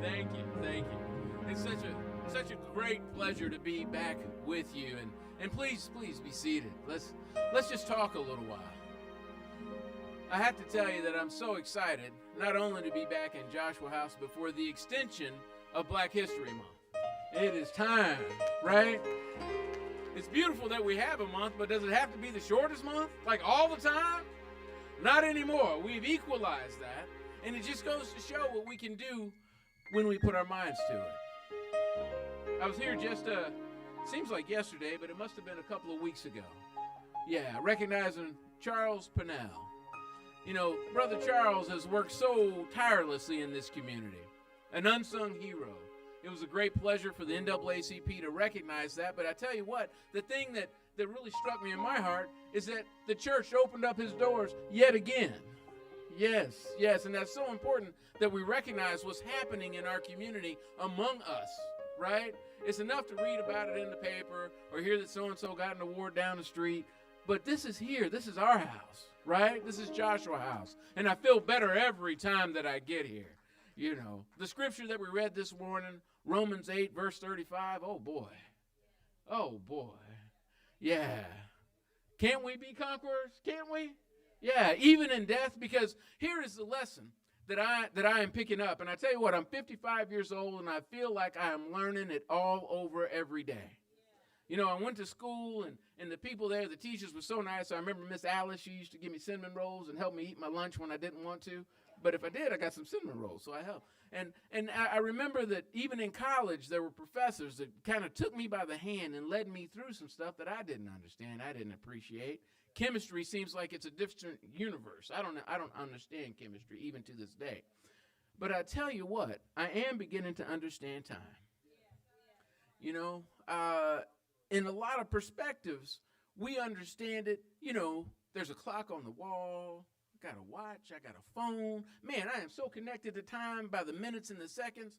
Thank you, thank you. It's such a great pleasure to be back with you, and please be seated. Let's just talk a little while. I have to tell you that I'm so excited not only to be back in Joshua House, but for the extension of Black History Month. It is time, right? It's beautiful that we have a month, but does it have to be the shortest month? Like all the time? Not anymore. We've equalized that, and it just goes to show what we can do when we put our minds to it. I was here just, seems like yesterday, but it must have been a couple of weeks ago. Yeah, recognizing Charles Pennell. You know, Brother Charles has worked so tirelessly in this community, an unsung hero. It was a great pleasure for the NAACP to recognize that, but I tell you what, the thing that really struck me in my heart is that the church opened up his doors yet again. Yes, and that's so important that we recognize what's happening in our community among us, right? It's enough to read about it in the paper or hear that so-and-so got an award down the street, but this is here. This is our house, right? This is Joshua House, and I feel better every time that I get here. You know, the scripture that we read this morning, Romans 8, verse 35, oh boy. Yeah. Can't we be conquerors? Can't we? Yeah, even in death, because here is the lesson that I am picking up. And I tell you what, I'm 55 years old, and I feel like I am learning it all over every day. You know, I went to school, and the people there, the teachers were so nice. I remember Miss Alice, she used to give me cinnamon rolls and help me eat my lunch when I didn't want to. But if I did, I got some cinnamon rolls, so I helped. And I remember that even in college, there were professors that kind of took me by the hand and led me through some stuff that I didn't understand, I didn't appreciate. Chemistry seems like it's a different universe. I don't understand chemistry even to this day. But I tell you what, I am beginning to understand time. You know, in a lot of perspectives, we understand it. You know, there's a clock on the wall. I got a watch. I got a phone. Man, I am so connected to time by the minutes and the seconds.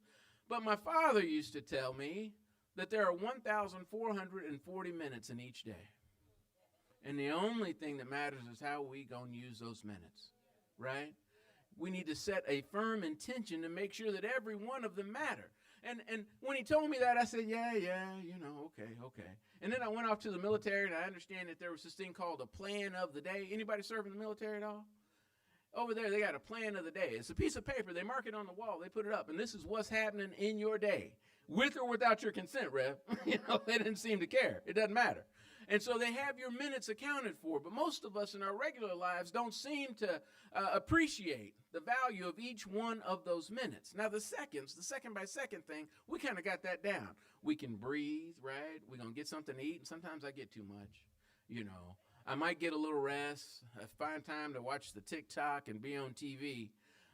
But my father used to tell me that there are 1,440 minutes in each day. And the only thing that matters is how we going to use those minutes, right? We need to set a firm intention to make sure that every one of them matter. And when he told me that, I said, yeah, you know, okay. And then I went off to the military, and I understand that there was this thing called a plan of the day. Anybody serve in the military at all? Over there, they got a plan of the day. It's a piece of paper. They mark it on the wall. They put it up, and this is what's happening in your day, with or without your consent, Rev. You know, they didn't seem to care. It doesn't matter. And so they have your minutes accounted for, but most of us in our regular lives don't seem to appreciate the value of each one of those minutes. Now, the second by second thing, we kind of got that down. We can breathe, right? We're going to get something to eat, and sometimes I get too much, you know. I might get a little rest. I find time to watch the TikTok and be on TV.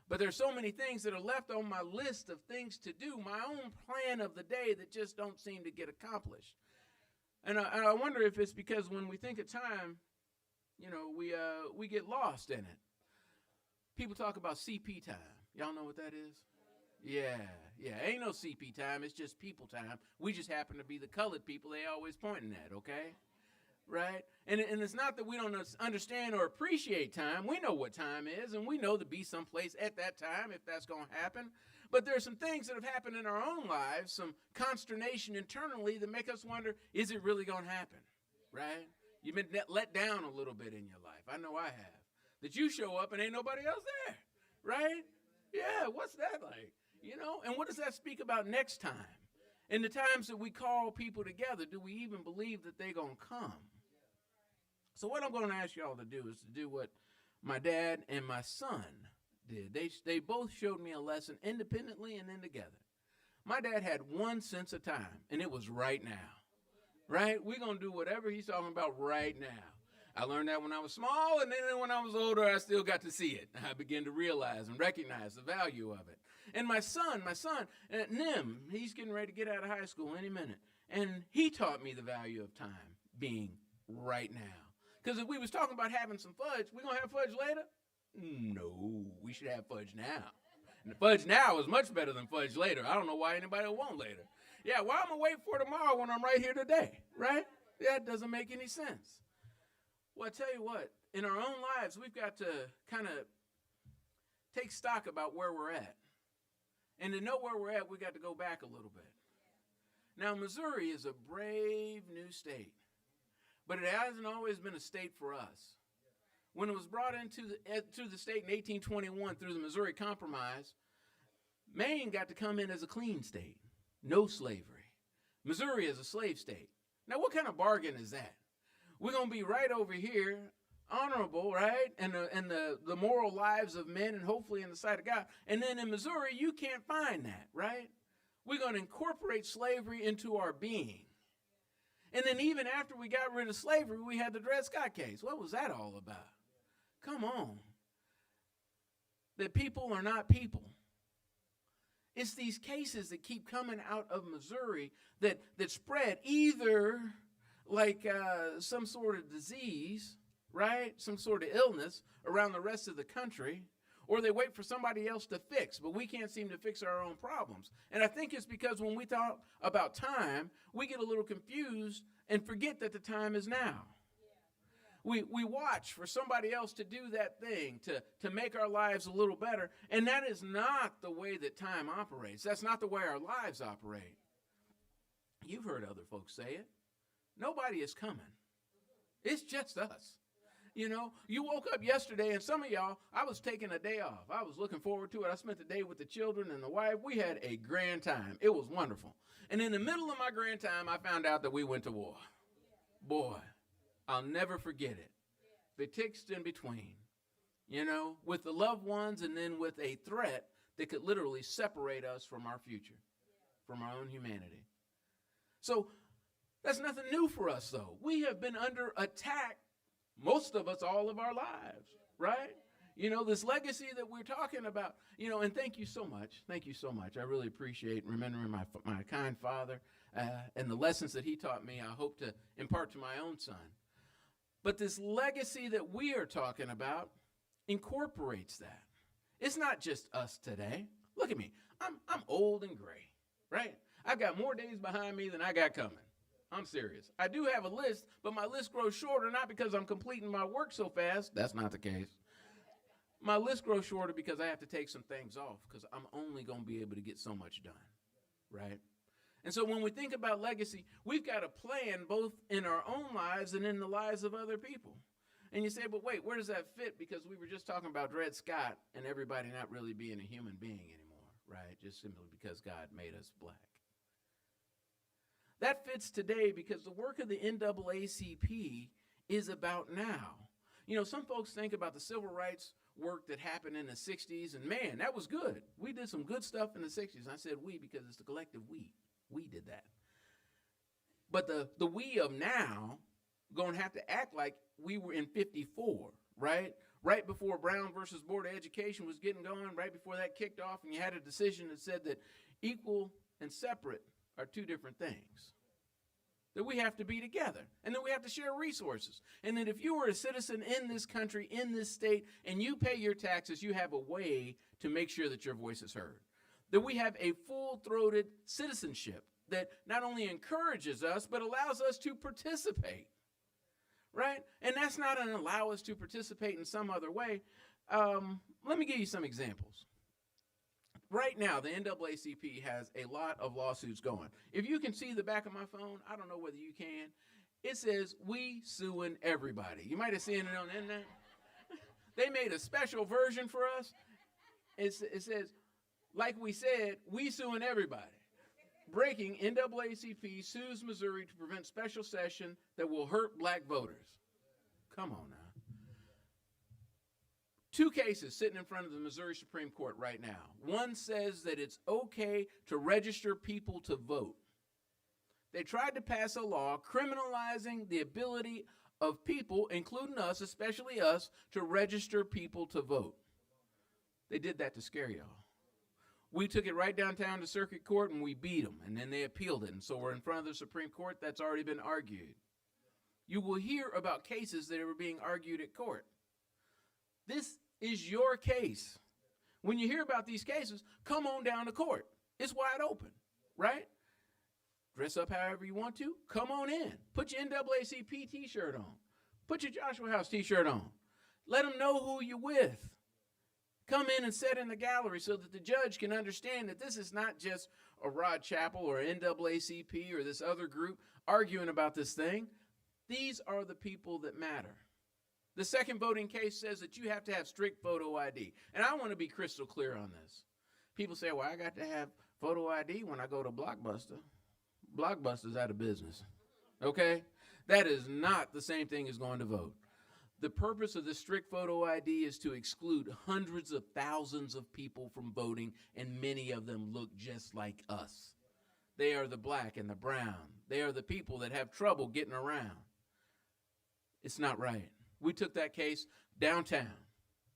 But there's so many things that are left on my list of things to do, my own plan of the day, that just don't seem to get accomplished. And I wonder if it's because when we think of time, you know, we get lost in it. People talk about CP time. Y'all know what that is? Yeah. Ain't no CP time. It's just people time. We just happen to be the colored people they always pointing at, okay? Right? And it's not that we don't understand or appreciate time. We know what time is, and we know to be someplace at that time if that's going to happen. But there are some things that have happened in our own lives, some consternation internally that make us wonder, is it really going to happen? Right? You've been let down a little bit in your life. I know I have. That you show up and ain't nobody else there. Right? Yeah, what's that like? You know, and what does that speak about next time? In the times that we call people together, do we even believe that they're going to come? So what I'm going to ask y'all to do is to do what my dad and my son did. They both showed me a lesson independently and then together. My dad had one sense of time, and it was right now. Right? We're going to do whatever he's talking about right now. I learned that when I was small, and then when I was older, I still got to see it. I began to realize and recognize the value of it. And my son, Nim, he's getting ready to get out of high school any minute. And he taught me the value of time being right now. Because if we was talking about having some fudge, we going to have fudge later? No, we should have fudge now. And the fudge now is much better than fudge later. I don't know why anybody will want later. Yeah, why am I waiting for tomorrow when I'm right here today, right? That doesn't make any sense. Well, I tell you what, in our own lives, we've got to kind of take stock about where we're at. And to know where we're at, we got to go back a little bit. Now, Missouri is a brave new state, but it hasn't always been a state for us. When it was brought into the state in 1821 through the Missouri Compromise, Maine got to come in as a clean state, no slavery. Missouri is a slave state. Now, what kind of bargain is that? We're going to be right over here, honorable, right? And the moral lives of men, and hopefully in the sight of God. And then in Missouri, you can't find that, right? We're going to incorporate slavery into our being. And then even after we got rid of slavery, we had the Dred Scott case. What was that all about? Come on. That people are not people. It's these cases that keep coming out of Missouri that spread either like some sort of disease, right? Some sort of illness around the rest of the country, or they wait for somebody else to fix, but we can't seem to fix our own problems. And I think it's because when we talk about time, we get a little confused and forget that the time is now. We watch for somebody else to do that thing, to make our lives a little better, and that is not the way that time operates. That's not the way our lives operate. You've heard other folks say it. Nobody is coming. It's just us. You know, you woke up yesterday, and some of y'all, I was taking a day off. I was looking forward to it. I spent the day with the children and the wife. We had a grand time. It was wonderful. And in the middle of my grand time, I found out that we went to war. Boy, I'll never forget it. Betwixt and between, you know, with the loved ones and then with a threat that could literally separate us from our future, from our own humanity. So that's nothing new for us, though. We have been under attack, most of us, all of our lives, right? You know, this legacy that we're talking about, you know, and thank you so much. Thank you so much. I really appreciate remembering my kind father and the lessons that he taught me. I hope to impart to my own son. But this legacy that we are talking about incorporates that. It's not just us today. Look at me. I'm old and gray, right? I've got more days behind me than I got coming. I'm serious. I do have a list, but my list grows shorter, not because I'm completing my work so fast. That's not the case. My list grows shorter because I have to take some things off because I'm only going to be able to get so much done, right? And so when we think about legacy, we've got a plan both in our own lives and in the lives of other people. And you say, but wait, where does that fit? Because we were just talking about Dred Scott and everybody not really being a human being anymore, right? Just simply because God made us black. That fits today because the work of the NAACP is about now. You know, some folks think about the civil rights work that happened in the 60s, and man, that was good. We did some good stuff in the 60s. And I said we because it's the collective we. We did that. But the we of now going to have to act like we were in 54, right? Right before Brown versus Board of Education was getting going, right before that kicked off, and you had a decision that said that equal and separate are two different things. That we have to be together, and that we have to share resources. And that if you are a citizen in this country, in this state, and you pay your taxes, you have a way to make sure that your voice is heard. That we have a full-throated citizenship that not only encourages us, but allows us to participate, right? And that's not an allow us to participate in some other way. Let me give you some examples. Right now, the NAACP has a lot of lawsuits going. If you can see the back of my phone, I don't know whether you can. It says, we suing everybody. You might have seen it on the internet. They made a special version for us. It says, like we said, we suing everybody. Breaking, NAACP sues Missouri to prevent special session that will hurt black voters. Come on now. 2 cases sitting in front of the Missouri Supreme Court right now. One says that it's okay to register people to vote. They tried to pass a law criminalizing the ability of people, including us, especially us, to register people to vote. They did that to scare y'all. We took it right downtown to circuit court and we beat them, and then they appealed it. And so we're in front of the Supreme Court. That's already been argued. You will hear about cases that are being argued at court. This is your case. When you hear about these cases, come on down to court. It's wide open, right? Dress up however you want to. Come on in. Put your NAACP t-shirt on. Put your Joshua House t-shirt on. Let them know who you're with. come in and sit in the gallery so that the judge can understand that this is not just a Rod Chapel or NAACP or this other group arguing about this thing. These are the people that matter. The second voting case says that you have to have strict photo ID. And I want to be crystal clear on this. People say, well, I got to have photo ID when I go to Blockbuster. Blockbuster's out of business. Okay? That is not the same thing as going to vote. The purpose of the strict photo ID is to exclude hundreds of thousands of people from voting, and many of them look just like us. They are the black and the brown. They are the people that have trouble getting around. It's not right. We took that case downtown.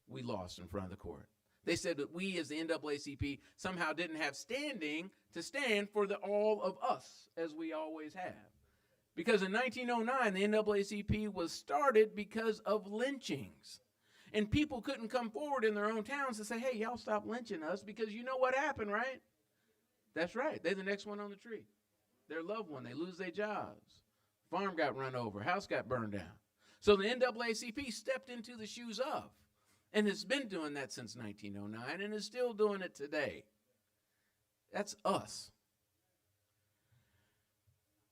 We lost in front of the court. They said that we as the NAACP somehow didn't have standing to stand for all of us, as we always have. Because in 1909, the NAACP was started because of lynchings. And people couldn't come forward in their own towns and say, hey, y'all stop lynching us, because you know what happened, right? That's right. They're the next one on the tree. Their loved one, they lose their jobs. Farm got run over. House got burned down. So the NAACP stepped into the shoes of, and has been doing that since 1909 and is still doing it today. That's us.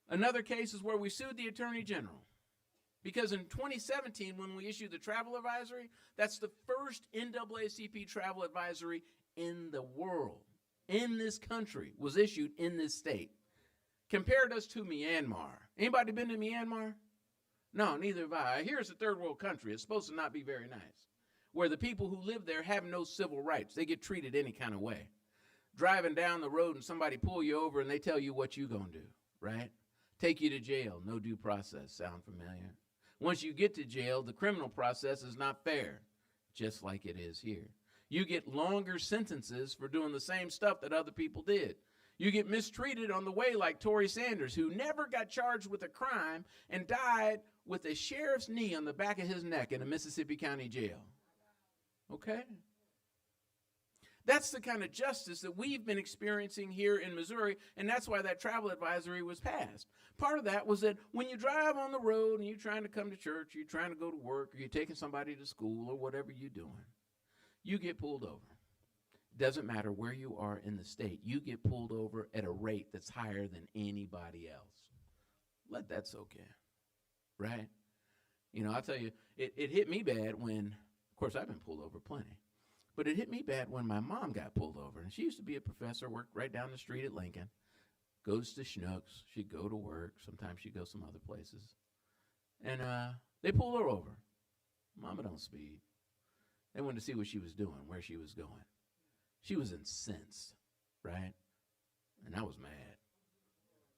Another case is where we sued the Attorney General. Because in 2017, when we issued the travel advisory, that's the first NAACP travel advisory in the world, in this country, was issued in this state. Compared us to Myanmar. Anybody been to Myanmar? No, neither have I. Here's a third world country. It's supposed to not be very nice, where the people who live there have no civil rights. They get treated any kind of way. Driving down the road and somebody pull you over and they tell you what you gonna do, right? Take you to jail, no due process. Sound familiar? Once you get to jail, the criminal process is not fair, just like it is here. You get longer sentences for doing the same stuff that other people did. You get mistreated on the way, like Torrey Sanders, who never got charged with a crime and died with a sheriff's knee on the back of his neck in a Mississippi County jail. Okay? That's the kind of justice that we've been experiencing here in Missouri, and that's why that travel advisory was passed. Part of that was that when you drive on the road and you're trying to come to church, you're trying to go to work, or you're taking somebody to school, or whatever you're doing, you get pulled over. Doesn't matter where you are in the state, you get pulled over at a rate that's higher than anybody else. Let that soak in, right? You know, I'll tell you, it hit me bad when, of course, I've been pulled over plenty. But it hit me bad when my mom got pulled over. And she used to be a professor, worked right down the street at Lincoln, goes to Schnucks. She'd go to work. Sometimes she'd go some other places. And they pulled her over. Mama don't speed. They wanted to see what she was doing, where she was going. She was incensed, right? And I was mad.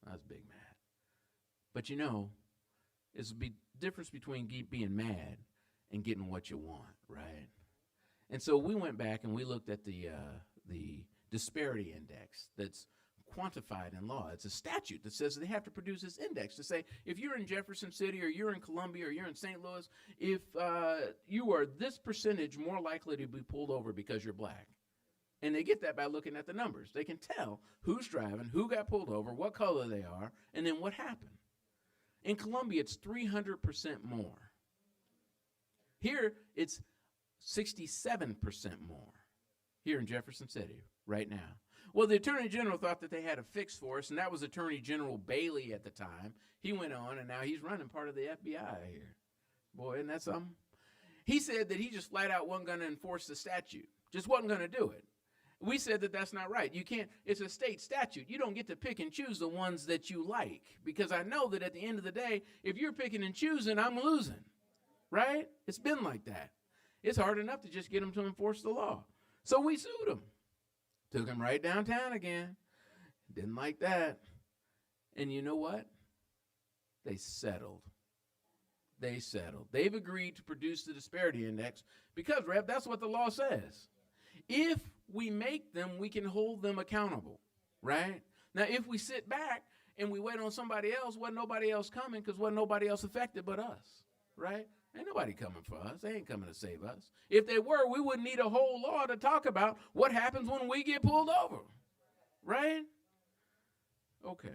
I was big mad. But you know, it's the difference between being mad and getting what you want, right? And so we went back and we looked at the disparity index that's quantified in law. It's a statute that says they have to produce this index to say if you're in Jefferson City or you're in Columbia or you're in St. Louis, if you are this percentage more likely to be pulled over because you're black. And they get that by looking at the numbers. They can tell who's driving, who got pulled over, what color they are, and then what happened. In Columbia, it's 300% more. Here, it's 67% more here in Jefferson City right now. Well, the Attorney General thought that they had a fix for us, and that was Attorney General Bailey at the time. He went on, and now he's running part of the FBI here. Boy, isn't that something? He said that he just flat out wasn't going to enforce the statute, just wasn't going to do it. We said that that's not right. You can't, it's a state statute. You don't get to pick and choose the ones that you like, because I know that at the end of the day, if you're picking and choosing, I'm losing, right? It's been like that. It's hard enough to just get them to enforce the law. So we sued them. Took them right downtown again. Didn't like that. And you know what? They settled. They settled. They've agreed to produce the disparity index because, Rev, that's what the law says. If we make them, we can hold them accountable, right? Now, if we sit back and we wait on somebody else, wasn't nobody else coming because wasn't nobody else affected but us, right? Ain't nobody coming for us. They ain't coming to save us. If they were, we wouldn't need a whole law to talk about what happens when we get pulled over, right? Okay.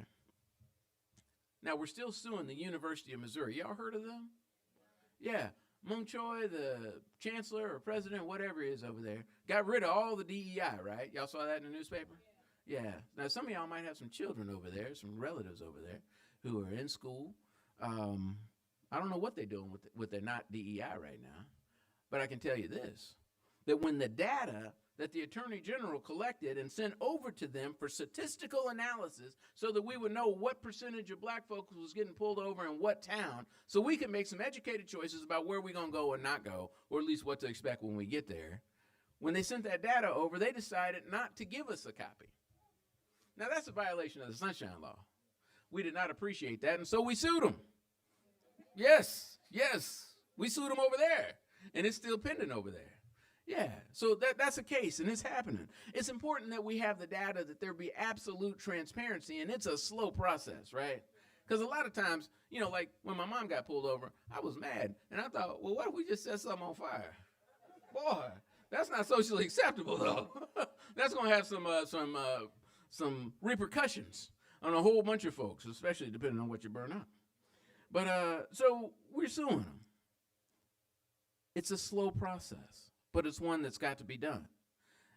Now, we're still suing the University of Missouri. Y'all heard of them? Yeah. Mung Choi, the chancellor or president, whatever he is over there, got rid of all the DEI, right? Y'all saw that in the newspaper? Yeah. Now, some of y'all might have some children over there, some relatives over there who are in school. I don't know what they're doing with their not DEI right now, but I can tell you this, that when the data that the Attorney General collected and sent over to them for statistical analysis so that we would know what percentage of black folks was getting pulled over in what town, so we can make some educated choices about where we're going to go and not go, or at least what to expect when we get there. When they sent that data over, they decided not to give us a copy. Now, that's a violation of the Sunshine Law. We did not appreciate that, and so we sued them. Yes, we sued them over there, and it's still pending over there. Yeah, so that's a case, and it's happening. It's important that we have the data, that there be absolute transparency, and it's a slow process, right? Because a lot of times, like when my mom got pulled over, I was mad, and I thought, well, what if we just set something on fire? Boy, that's not socially acceptable, though. That's going to have some repercussions on a whole bunch of folks, especially depending on what you burn up. But so we're suing them. It's a slow process, but it's one that's got to be done.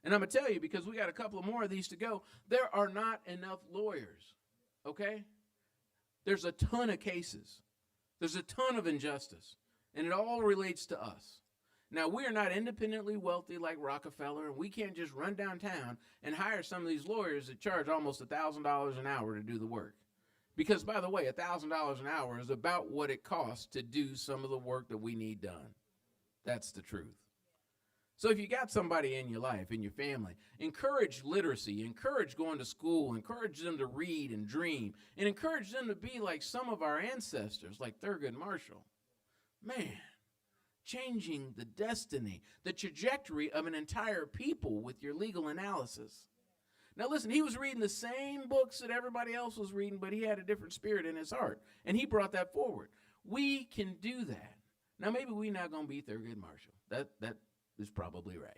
And I'm going to tell you, because we got a couple of more of these to go, there are not enough lawyers, okay? There's a ton of cases. There's a ton of injustice, and it all relates to us. Now, we are not independently wealthy like Rockefeller, and we can't just run downtown and hire some of these lawyers that charge almost $1,000 an hour to do the work. Because, by the way, $1,000 an hour is about what it costs to do some of the work that we need done. That's the truth. So if you got somebody in your life, in your family, encourage literacy, encourage going to school, encourage them to read and dream, and encourage them to be like some of our ancestors, like Thurgood Marshall. Man, changing the destiny, the trajectory of an entire people with your legal analysis. Now listen, he was reading the same books that everybody else was reading, but he had a different spirit in his heart, and he brought that forward. We can do that. Now maybe we're not going to be Thurgood Marshall. That is probably right.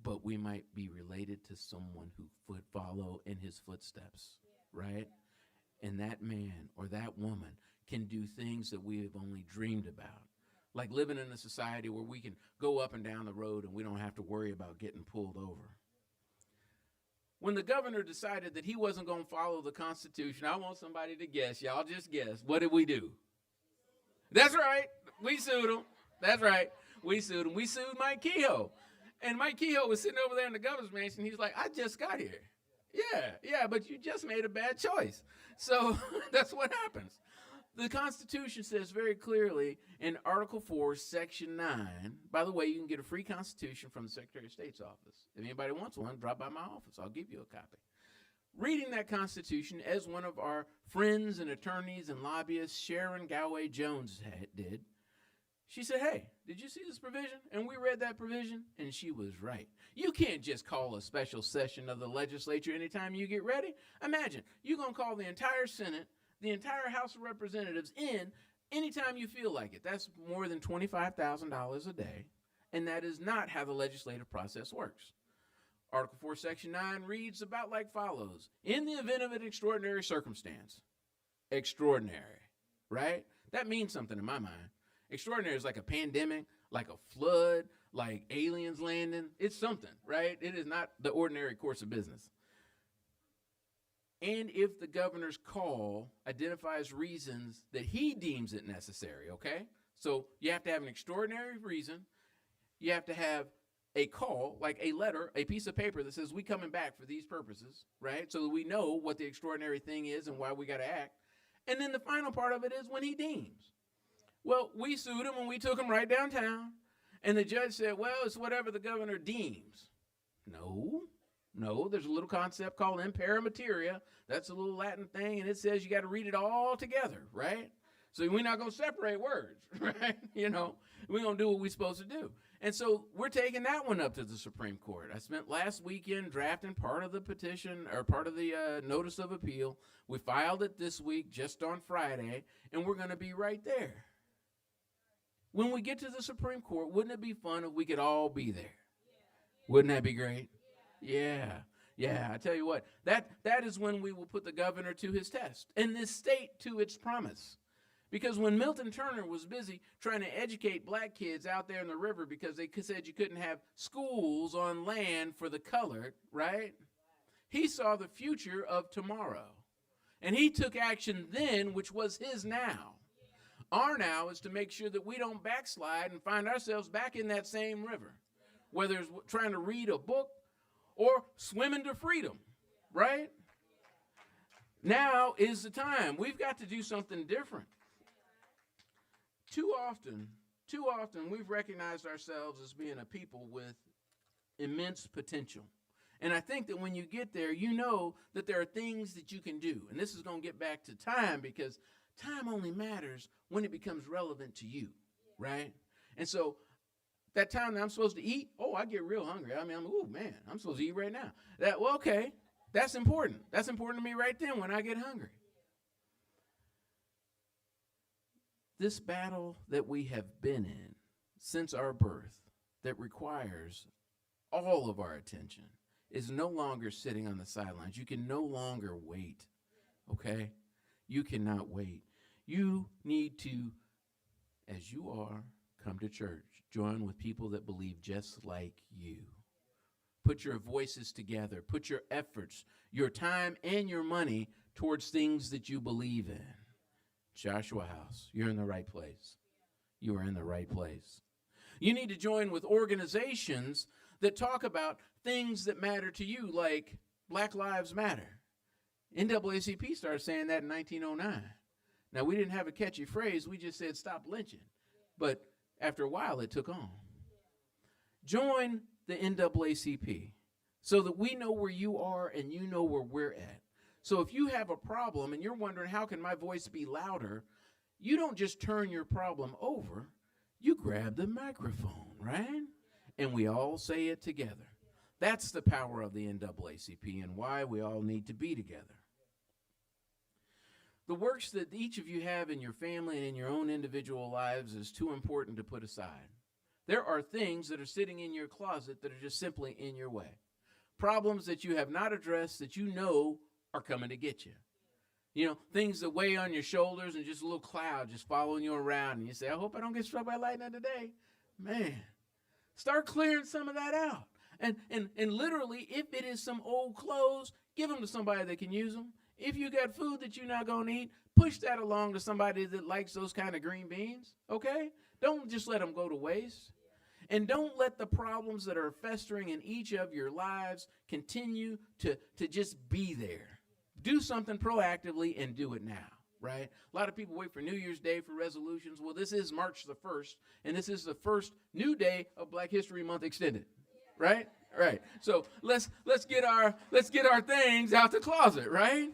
But we might be related to someone who would follow in his footsteps, right? And that man or that woman can do things that we have only dreamed about, like living in a society where we can go up and down the road and we don't have to worry about getting pulled over. When the governor decided that he wasn't going to follow the Constitution, I want somebody to guess. Y'all just guess. What did we do? That's right. We sued him. That's right. We sued him. We sued Mike Kehoe. And Mike Kehoe was sitting over there in the governor's mansion. He's like, I just got here. Yeah, but you just made a bad choice. So that's what happens. The Constitution says very clearly in Article 4, Section 9, by the way, you can get a free Constitution from the Secretary of State's office. If anybody wants one, drop by my office. I'll give you a copy. Reading that Constitution, as one of our friends and attorneys and lobbyists, Sharon Galway Jones, did, she said, hey, did you see this provision? And we read that provision, and she was right. You can't just call a special session of the legislature anytime you get ready. Imagine, you're going to call the entire Senate, the entire House of Representatives in anytime you feel like it. That's more than $25,000 a day, and that is not how the legislative process works. Article 4, Section 9 reads about like follows. In the event of an extraordinary circumstance. Extraordinary, right? That means something in my mind. Extraordinary is like a pandemic, like a flood, like aliens landing. It's something, right? It is not the ordinary course of business. And if the governor's call identifies reasons that he deems it necessary, okay? So you have to have an extraordinary reason. You have to have a call, like a letter, a piece of paper that says we coming back for these purposes, right? So that we know what the extraordinary thing is and why we got to act. And then the final part of it is when he deems. Well, we sued him and we took him right downtown. And the judge said, well, it's whatever the governor deems. No, there's a little concept called impera materia. That's a little Latin thing, and it says you got to read it all together, right? So we're not going to separate words, right? We're going to do what we're supposed to do. And so we're taking that one up to the Supreme Court. I spent last weekend drafting part of the petition or part of the notice of appeal. We filed it this week, just on Friday, and we're going to be right there. When we get to the Supreme Court, wouldn't it be fun if we could all be there? Wouldn't that be great? Yeah, I tell you what, that is when we will put the governor to his test and this state to its promise. Because when Milton Turner was busy trying to educate black kids out there in the river because they said you couldn't have schools on land for the colored, right? He saw the future of tomorrow. And he took action then, which was his now. Our now is to make sure that we don't backslide and find ourselves back in that same river, whether it's trying to read a book or swimming to freedom, right? Now is the time. We've got to do something different. Too often we've recognized ourselves as being a people with immense potential. And I think that when you get there, you know that there are things that you can do. And this is going to get back to time, because time only matters when it becomes relevant to you, right? And so that time that I'm supposed to eat, I get real hungry. I mean, I'm supposed to eat right now. Okay, that's important. That's important to me right then when I get hungry. This battle that we have been in since our birth, that requires all of our attention, is no longer sitting on the sidelines. You can no longer wait, okay? You cannot wait. You need to, as you are, come to church. Join with people that believe just like you. Put your voices together. Put your efforts, your time, and your money towards things that you believe in. Joshua House, you're in the right place. You are in the right place. You need to join with organizations that talk about things that matter to you, like Black Lives Matter. NAACP started saying that in 1909. Now, we didn't have a catchy phrase. We just said stop lynching. But after a while, it took on. Join the NAACP so that we know where you are and you know where we're at. So if you have a problem and you're wondering, how can my voice be louder? You don't just turn your problem over. You grab the microphone, right? And we all say it together. That's the power of the NAACP and why we all need to be together. The works that each of you have in your family and in your own individual lives is too important to put aside. There are things that are sitting in your closet that are just simply in your way. Problems that you have not addressed that you know are coming to get you. You know, things that weigh on your shoulders and just a little cloud just following you around. And you say, I hope I don't get struck by lightning today. Man, start clearing some of that out. And literally, if it is some old clothes, give them to somebody that can use them. If you got food that you're not going to eat, push that along to somebody that likes those kind of green beans, okay? Don't just let them go to waste. And don't let the problems that are festering in each of your lives continue to just be there. Do something proactively and do it now, right? A lot of people wait for New Year's Day for resolutions. Well, this is March the 1st, and this is the first new day of Black History Month extended, right? Right. So let's get our things out the closet, right?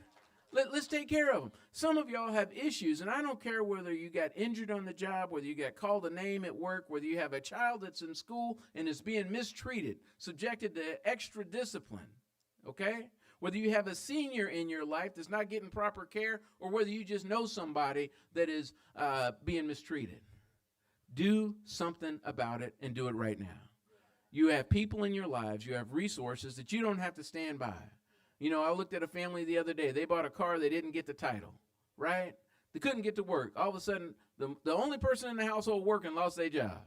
Let's take care of them. Some of y'all have issues, and I don't care whether you got injured on the job, whether you got called a name at work, whether you have a child that's in school and is being mistreated, subjected to extra discipline, okay? Whether you have a senior in your life that's not getting proper care, or whether you just know somebody that is being mistreated. Do something about it and do it right now. You have people in your lives, you have resources that you don't have to stand by. You know, I looked at a family the other day. They bought a car. They didn't get the title, right? They couldn't get to work. All of a sudden, the only person in the household working lost their job.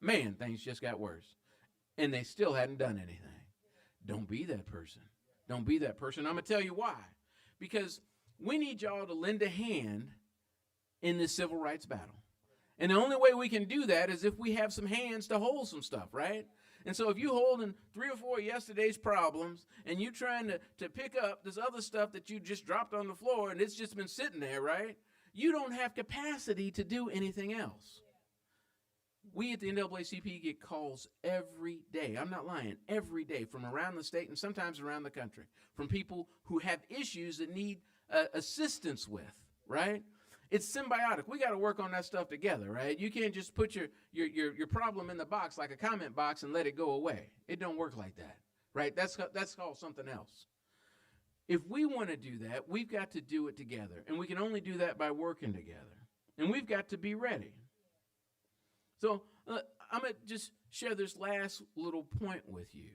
Man, things just got worse. And they still hadn't done anything. Don't be that person. Don't be that person. I'm going to tell you why. Because we need y'all to lend a hand in this civil rights battle. And the only way we can do that is if we have some hands to hold some stuff, right? And so if you holding 3 or 4 yesterday's problems and you trying to pick up this other stuff that you just dropped on the floor and it's just been sitting there, right? You don't have capacity to do anything else. We at the NAACP get calls every day. I'm not lying. Every day from around the state and sometimes around the country from people who have issues that need assistance with, right? It's symbiotic. We got to work on that stuff together, right? You can't just put your problem in the box like a comment box and let it go away. It don't work like that, right? That's called something else. If we want to do that, we've got to do it together, and we can only do that by working together, and we've got to be ready. So I'm going to just share this last little point with you,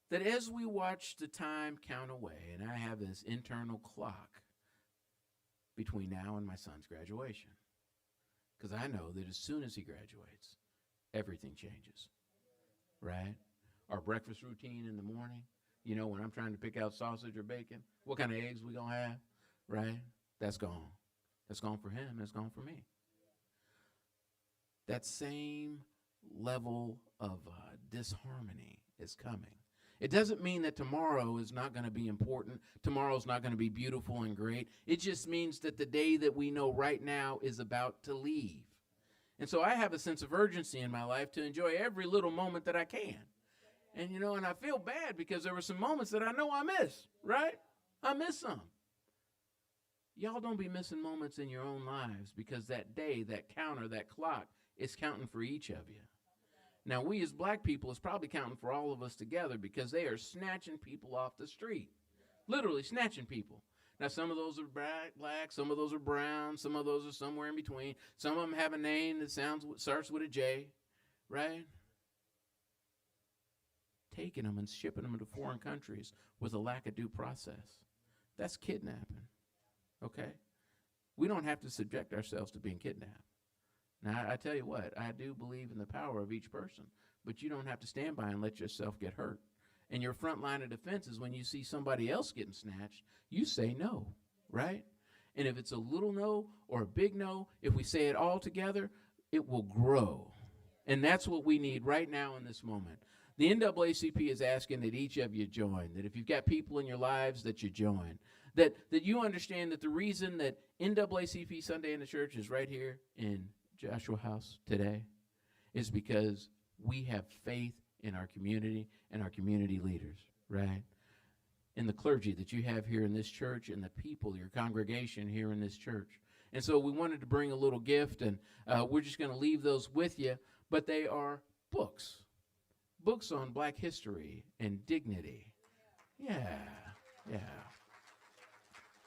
that as we watch the time count away, and I have this internal clock, between now and my son's graduation. Because I know that as soon as he graduates, everything changes, right? Our breakfast routine in the morning, you know, when I'm trying to pick out sausage or bacon, what kind of eggs we going to have, right? That's gone. That's gone for him. That's gone for me. That same level of disharmony is coming. It doesn't mean that tomorrow is not going to be important. Tomorrow's not going to be beautiful and great. It just means that the day that we know right now is about to leave. And so I have a sense of urgency in my life to enjoy every little moment that I can. And, you know, and I feel bad because there were some moments that I know I missed, right? I missed some. Y'all don't be missing moments in your own lives because that day, that counter, that clock is counting for each of you. Now, we as black people is probably counting for all of us together because they are snatching people off the street, literally snatching people. Now, some of those are black, some of those are brown, some of those are somewhere in between. Some of them have a name that starts with a J, right? Taking them and shipping them to foreign countries with a lack of due process. That's kidnapping, okay? We don't have to subject ourselves to being kidnapped. Now, I tell you what, I do believe in the power of each person, but you don't have to stand by and let yourself get hurt. And your front line of defense is when you see somebody else getting snatched, you say no, right? And if it's a little no or a big no, if we say it all together, it will grow. And that's what we need right now in this moment. The NAACP is asking that each of you join, that if you've got people in your lives, that you join, that you understand that the reason that NAACP Sunday in the Church is right here in Joshua House today is because we have faith in our community and our community leaders, right? In the clergy that you have here in this church and the people, your congregation here in this church. And so we wanted to bring a little gift, and we're just going to leave those with you, but they are books on black history and dignity. Yeah.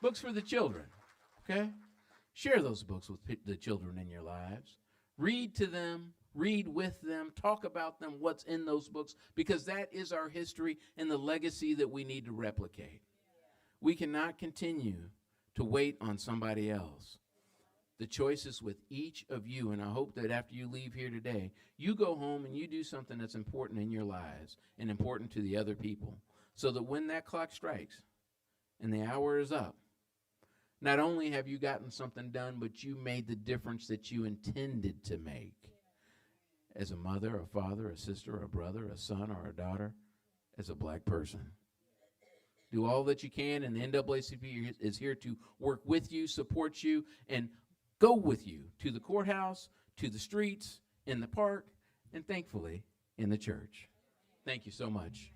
Books for the children, okay? Share those books with the children in your lives. Read to them, read with them, talk about them, what's in those books, because that is our history and the legacy that we need to replicate. We cannot continue to wait on somebody else. The choice is with each of you, and I hope that after you leave here today, you go home and you do something that's important in your lives and important to the other people, so that when that clock strikes and the hour is up, not only have you gotten something done, but you made the difference that you intended to make as a mother, a father, a sister, a brother, a son, or a daughter, as a black person. Do all that you can, and the NAACP is here to work with you, support you, and go with you to the courthouse, to the streets, in the park, and thankfully in the church. Thank you so much.